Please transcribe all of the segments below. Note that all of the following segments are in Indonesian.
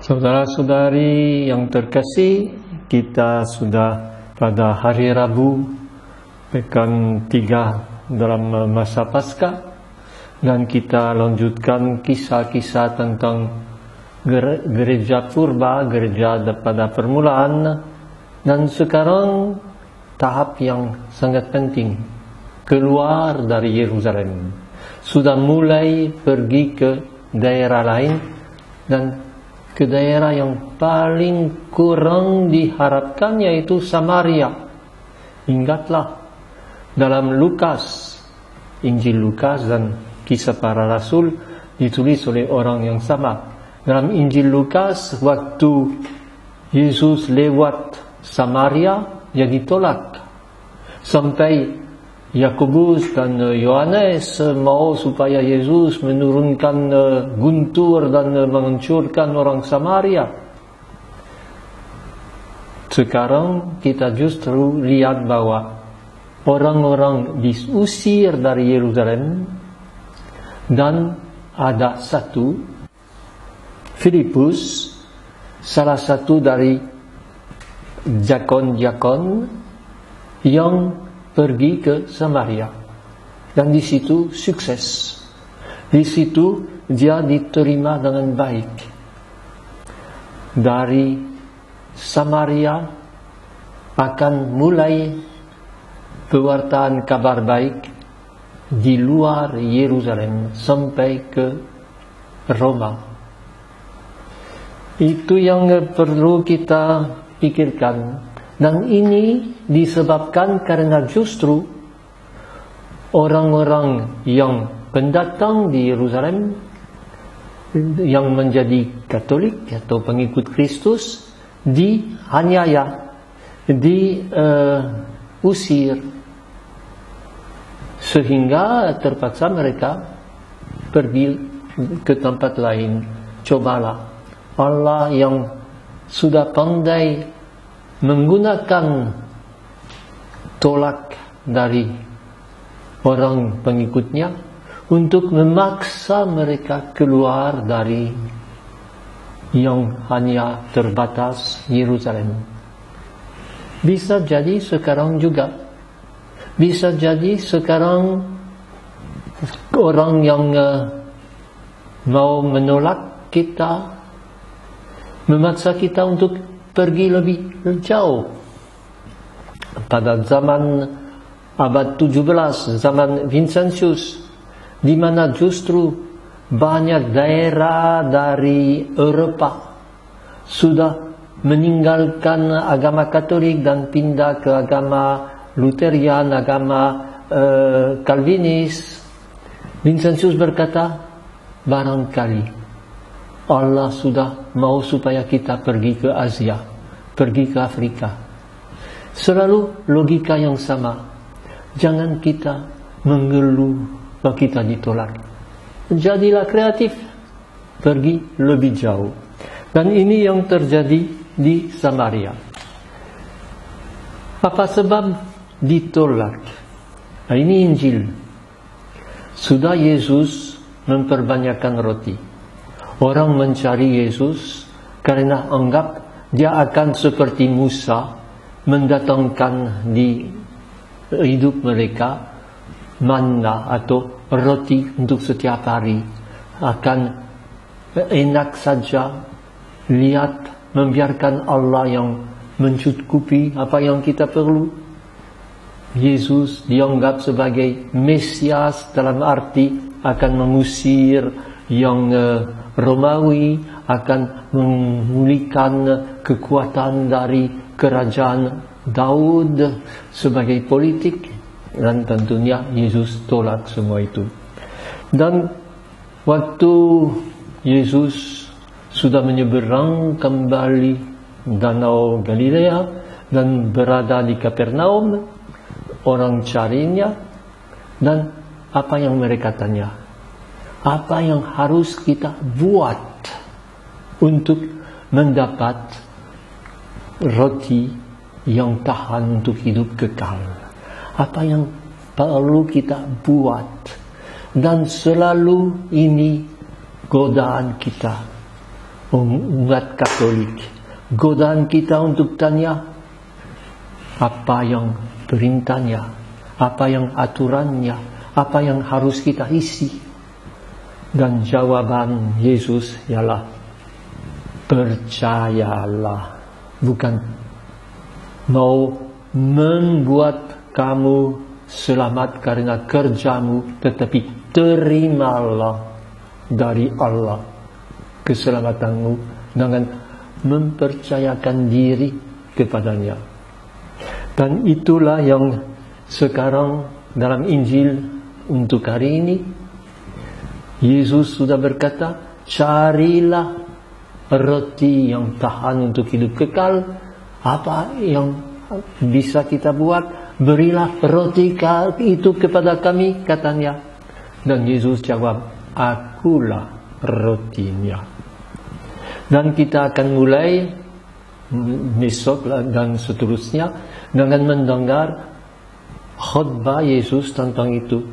Saudara-saudari yang terkasih, kita sudah pada hari Rabu pekan 3 dalam masa Paskah, dan kita lanjutkan kisah-kisah tentang gereja purba, gereja pada permulaan, dan sekarang tahap yang sangat penting, keluar dari Yerusalem. Sudah mulai pergi ke daerah lain dan ke daerah yang paling kurang diharapkan, yaitu Samaria. Ingatlah dalam Lukas, Injil Lukas dan Kisah Para Rasul ditulis oleh orang yang sama. Dalam Injil Lukas, waktu Yesus lewat Samaria, dia ditolak. Sampai Yakobus dan Yohanes mau supaya Yesus menurunkan guntur dan menghancurkan orang Samaria. Sekarang kita justru lihat bahwa orang-orang diusir dari Yerusalem, dan ada satu, Filipus, salah satu dari jakon-jakon yang pergi ke Samaria, dan di situ sukses. Di situ dia diterima dengan baik. Dari Samaria akan mulai pewartaan kabar baik di luar Yerusalem sampai ke Roma. Itu yang perlu kita pikirkan. Dan ini disebabkan karena justru orang-orang yang pendatang di Yerusalem yang menjadi Katolik atau pengikut Kristus dianiaya, diusir, sehingga terpaksa mereka pergi ke tempat lain. Cobalah, Allah yang sudah pandai menggunakan tolak dari orang pengikutnya untuk memaksa mereka keluar dari yang hanya terbatas Yerusalem. Bisa jadi sekarang juga. Bisa jadi sekarang orang yang mau menolak kita, memaksa kita untuk pergi lebih jauh. Pada zaman abad 17, zaman Vincentius, di mana justru banyak daerah dari Eropa sudah meninggalkan agama Katolik dan pindah ke agama Lutherian, agama Calvinis. Vincentius berkata, barangkali Allah sudah mau supaya kita pergi ke Asia, pergi ke Afrika. Selalu logika yang sama. Jangan kita mengeluh bahwa kita ditolak. Jadilah kreatif, pergi lebih jauh. Dan ini yang terjadi di Samaria. Apa sebab ditolak? Nah, ini Injil. Sudah Yesus memperbanyakkan roti. Orang mencari Yesus karena anggap dia akan seperti Musa mendatangkan di hidup mereka manna atau roti untuk setiap hari. Akan enak saja lihat, membiarkan Allah yang mencukupi apa yang kita perlu. Yesus dianggap sebagai Mesias dalam arti akan mengusir yang Romawi, akan memulihkan kekuatan dari kerajaan Daud sebagai politik, dan tentunya Yesus tolak semua itu. Dan waktu Yesus sudah menyeberang kembali Danau Galilea dan berada di Kapernaum, orang carinya, dan apa yang mereka tanya? Apa yang harus kita buat untuk mendapat roti yang tahan untuk hidup kekal? Apa yang perlu kita buat? Dan selalu ini godaan kita umat Katolik, godaan kita untuk tanya apa yang perintahnya, apa yang aturannya, apa yang harus kita isi. Dan jawaban Yesus ialah percayalah, bukan mau membuat kamu selamat karena kerjamu, tetapi terimalah dari Allah keselamatanmu dengan mempercayakan diri kepadanya. Dan itulah yang sekarang dalam Injil untuk hari ini Yesus sudah berkata, carilah roti yang tahan untuk hidup kekal. Apa yang bisa kita buat? Berilah roti itu kepada kami, katanya. Dan Yesus jawab, akulah rotinya. Dan kita akan mulai besok dan seterusnya dengan mendengar khutbah Yesus tentang itu.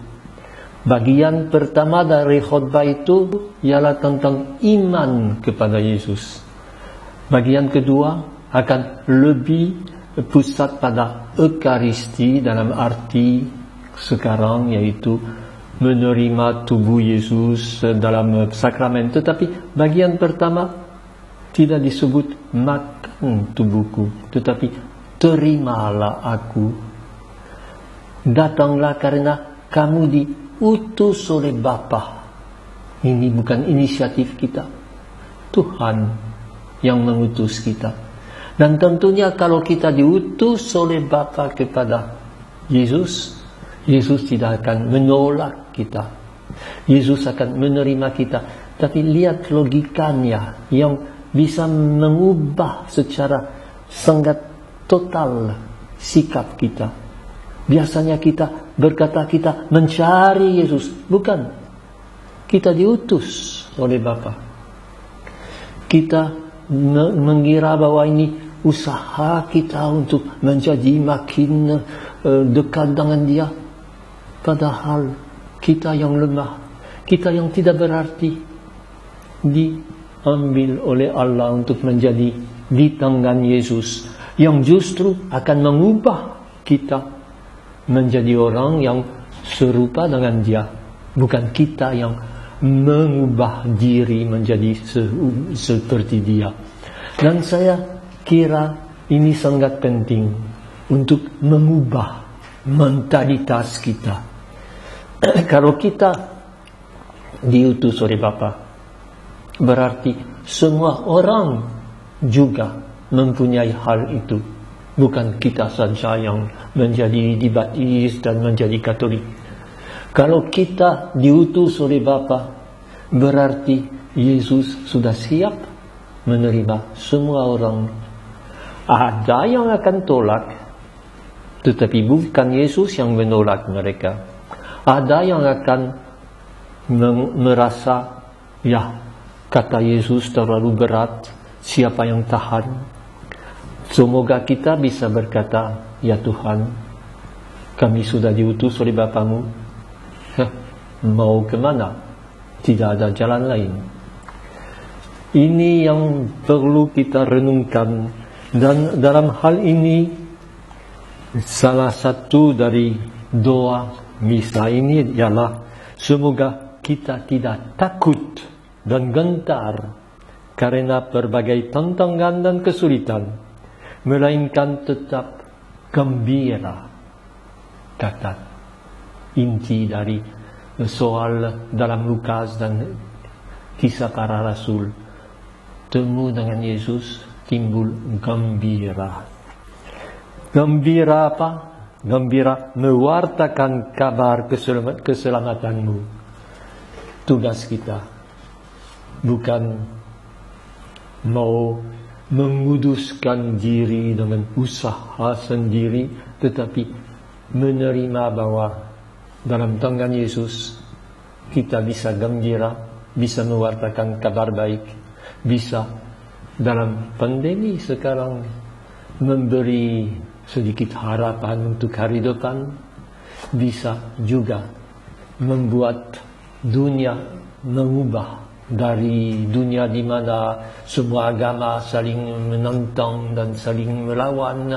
Bagian pertama dari khutbah itu ialah tentang iman kepada Yesus. Bagian kedua akan lebih pusat pada Ekaristi dalam arti sekarang, yaitu menerima tubuh Yesus dalam sakramen. Tetapi bagian pertama tidak disebut makan tubuhku, tetapi terimalah aku. Datanglah karena kamu diutus oleh Bapa. Ini bukan inisiatif kita, Tuhan yang mengutus kita. Dan tentunya kalau kita diutus oleh Bapa kepada Yesus, Yesus tidak akan menolak kita. Yesus akan menerima kita. Tapi lihat logikanya yang bisa mengubah secara sangat total sikap kita. Biasanya kita berkata kita mencari Yesus. Bukan. Kita diutus oleh Bapa. Kita mengira bahwa ini usaha kita untuk menjadi makin dekat dengan Dia. Padahal kita yang lemah, kita yang tidak berarti, diambil oleh Allah untuk menjadi di tangan Yesus, yang justru akan mengubah kita menjadi orang yang serupa dengan Dia, bukan kita yang mengubah diri menjadi seperti Dia. Dan saya kira ini sangat penting untuk mengubah mentalitas kita. Kalau kita diutus oleh Bapa, berarti semua orang juga mempunyai hal itu. Bukan kita saja yang menjadi dibaptis dan menjadi Katolik. Kalau kita diutus oleh Bapa, berarti Yesus sudah siap menerima semua orang. Ada yang akan tolak, tetapi bukan Yesus yang menolak mereka. Ada yang akan merasa, ya, kata Yesus terlalu berat, siapa yang tahan? Semoga kita bisa berkata, ya Tuhan, kami sudah diutus oleh Bapamu. Mau kemana? Tidak ada jalan lain. Ini yang perlu kita renungkan. Dan dalam hal ini, salah satu dari doa misa ini ialah semoga kita tidak takut dan gentar karena berbagai tantangan dan kesulitan, melainkan tetap gembira. Kata inti dari soal dalam Lukas dan kisah para rasul, temu dengan Yesus, timbul gembira. Gembira apa? Gembira mewartakan kabar keselamatanmu. Tugas kita bukan mau menguduskan diri dengan usaha sendiri, tetapi menerima bahwa dalam tangan Yesus kita bisa gembira, bisa mewartakan kabar baik, bisa dalam pandemi sekarang memberi sedikit harapan untuk hari depan, bisa juga membuat dunia mengubah dari dunia di mana semua agama saling menentang dan saling melawan,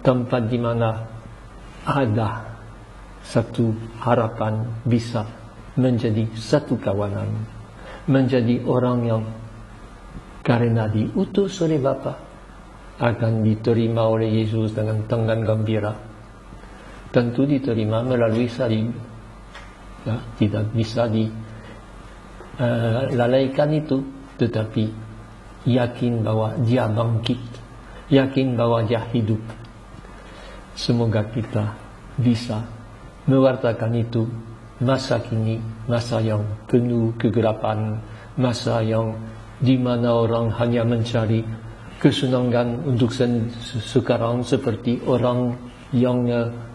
tempat di mana ada satu harapan bisa menjadi satu kawanan, menjadi orang yang karena diutus oleh Bapa akan diterima oleh Yesus dengan tangan gembira. Tentu diterima melalui salib, ya, tidak bisa lalaikan itu, tetapi yakin bahwa dia bangkit, yakin bahwa dia hidup. Semoga kita bisa mewartakan itu masa kini, masa yang penuh kegelapan, masa yang di mana orang hanya mencari kesenangan untuk sekarang, seperti orang yang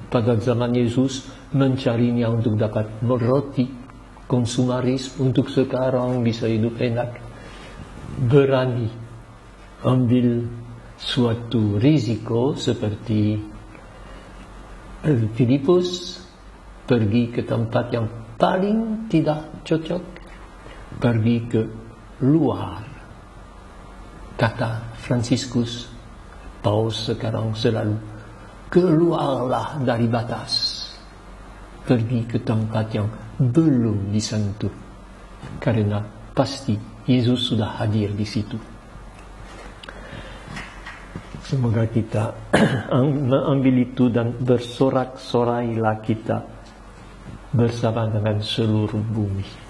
pada zaman Yesus mencarinya untuk dapat roti konsumaris untuk sekarang bisa hidup enak. Berani ambil suatu risiko seperti Filipus, pergi ke tempat yang paling tidak cocok, pergi ke luar. Kata Fransiskus, Paus sekarang selalu, keluarlah dari batas, pergi ke tempat yang belum disentuh, karena pasti Yesus sudah hadir di situ. Semoga kita mengambil itu dan bersorak-sorailah kita bersama dengan seluruh bumi.